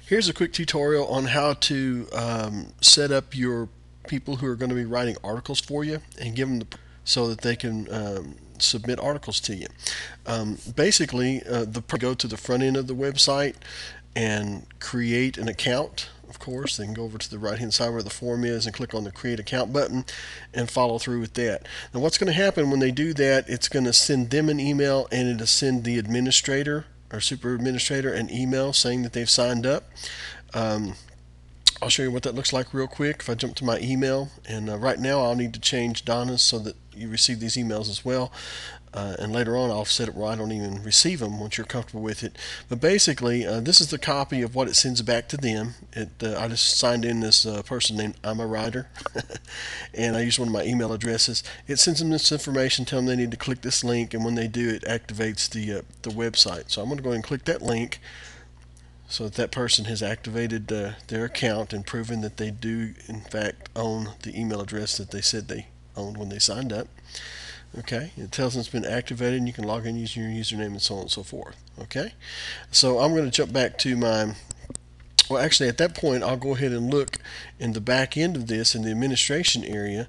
Here's a quick tutorial on how to set up your people who are going to be writing articles for you and give them so that they can submit articles to you. Basically, the go to the front end of the website and create an account. Of course, they can go over to the right hand side where the form is and click on the create account button and follow through with that. Now what's going to happen when they do that, it's going to send them an email and it'll send the administrator or super administrator an email saying that they've signed up. Um, I'll show you what that looks like real quick. If I jump to my email, and right now I'll need to change Donna's so that you receive these emails as well. And later on I'll set it where I don't even receive them once you're comfortable with it. But basically, this is the copy of what it sends back to them. I just signed in this person named I'm a writer, and I use one of my email addresses. It sends them this information, telling them they need to click this link, and when they do, it activates the website. So I'm going to go ahead and click that link so that person has activated their account and proven that they do in fact own the email address that they said they owned when they signed up. Okay, it tells them it's been activated and you can log in using your username and so on and so forth. Okay, so I'm going to jump back to my, well actually at that point I'll go ahead and look in the back end of this in the administration area.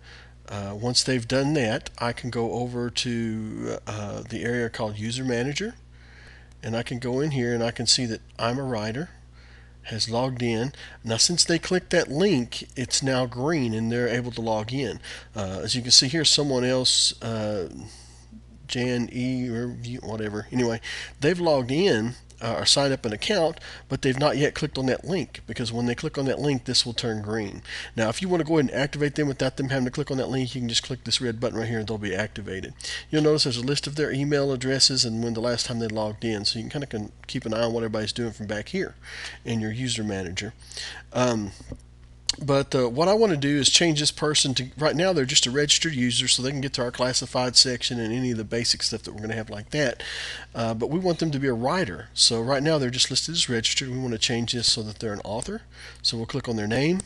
Once they've done that, I can go over to the area called user manager, and I can go in here and I can see that I'm a writer has logged in. Now since they clicked that link, it's now green and they're able to log in. As you can see here, someone else, Jan E or whatever, anyway, they've logged in or signed up an account, but they've not yet clicked on that link, because when they click on that link, this will turn green. Now if you want to go ahead and activate them without them having to click on that link, you can just click this red button right here and they'll be activated. You'll notice there's a list of their email addresses and when the last time they logged in, so you can kind of keep an eye on what everybody's doing from back here in your user manager. But what I want to do is change this person to, right now they're just a registered user, so they can get to our classified section and any of the basic stuff that we're going to have like that. But we want them to be a writer. So right now they're just listed as registered. We want to change this so that they're an author. So we'll click on their name.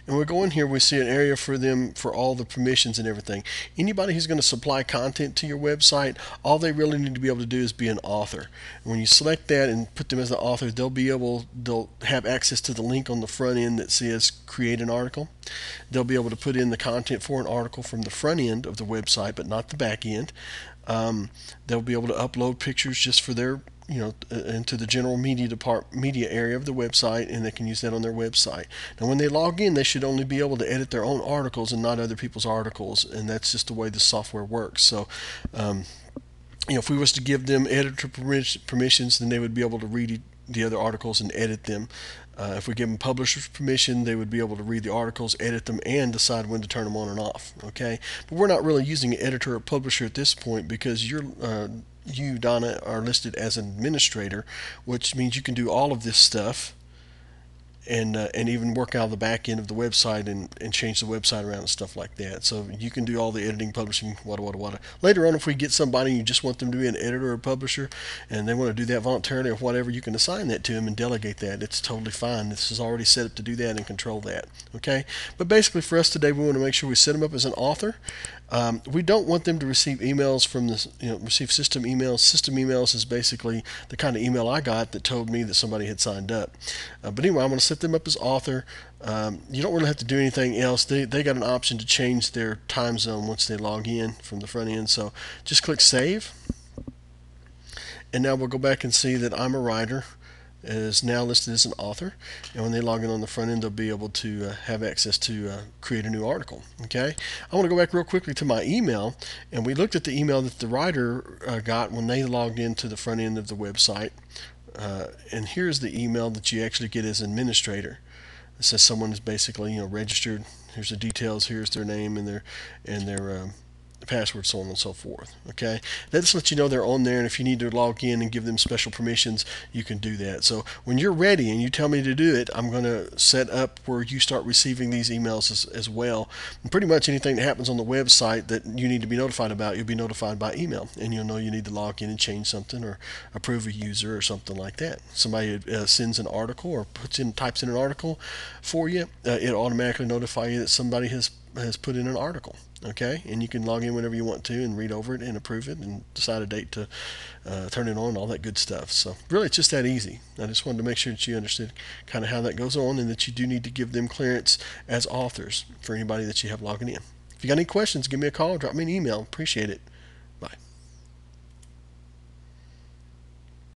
And we go in here, we see an area for them for all the permissions and everything. Anybody who's going to supply content to your website, all they really need to be able to do is be an author. And when you select that and put them as the author, they'll have access to the link on the front end that says create an article. They'll be able to put in the content for an article from the front end of the website, but not the back end. They'll be able to upload pictures just for their into the general media area of the website, and they can use that on their website. Now when they log in, they should only be able to edit their own articles and not other people's articles, and that's just the way the software works. So if we was to give them editor permissions, then they would be able to read the other articles and edit them. If we give them publisher's permission, they would be able to read the articles, edit them, and decide when to turn them on and off. Okay, but we're not really using an editor or publisher at this point, because you, Donna, are listed as an administrator, which means you can do all of this stuff and even work out of the back end of the website and change the website around and stuff like that. So you can do all the editing, publishing, what. Later on, if we get somebody and you just want them to be an editor or publisher and they want to do that voluntarily or whatever, you can assign that to them and delegate that. It's totally fine. This is already set up to do that and control that. Okay, but basically for us today, we want to make sure we set them up as an author. We don't want them to receive emails from this, receive system emails. System emails is basically the kind of email I got that told me that somebody had signed up. But anyway, I'm going to set them up as author. You don't really have to do anything else. They got an option to change their time zone once they log in from the front end. So just click save. And now we'll go back and see that I'm a writer is now listed as an author, and when they log in on the front end, they'll be able to have access to create a new article. Okay, I want to go back real quickly to my email, and we looked at the email that the writer got when they logged into the front end of the website, and here's the email that you actually get as administrator. It says someone is basically registered. Here's the details. Here's their name and their password, so on and so forth. Okay, that just lets you know they're on there, and if you need to log in and give them special permissions, you can do that. So when you're ready and you tell me to do it, I'm going to set up where you start receiving these emails as well. And pretty much anything that happens on the website that you need to be notified about, you'll be notified by email, and you'll know you need to log in and change something or approve a user or something like that. Somebody sends an article or types in an article for you, it'll automatically notify you that somebody has has put in an article. Okay, and you can log in whenever you want to and read over it and approve it and decide a date to turn it on, all that good stuff. So really, it's just that easy. I just wanted to make sure that you understood kind of how that goes on, and that you do need to give them clearance as authors for anybody that you have logging in. If you got any questions, give me a call, drop me an email. Appreciate it.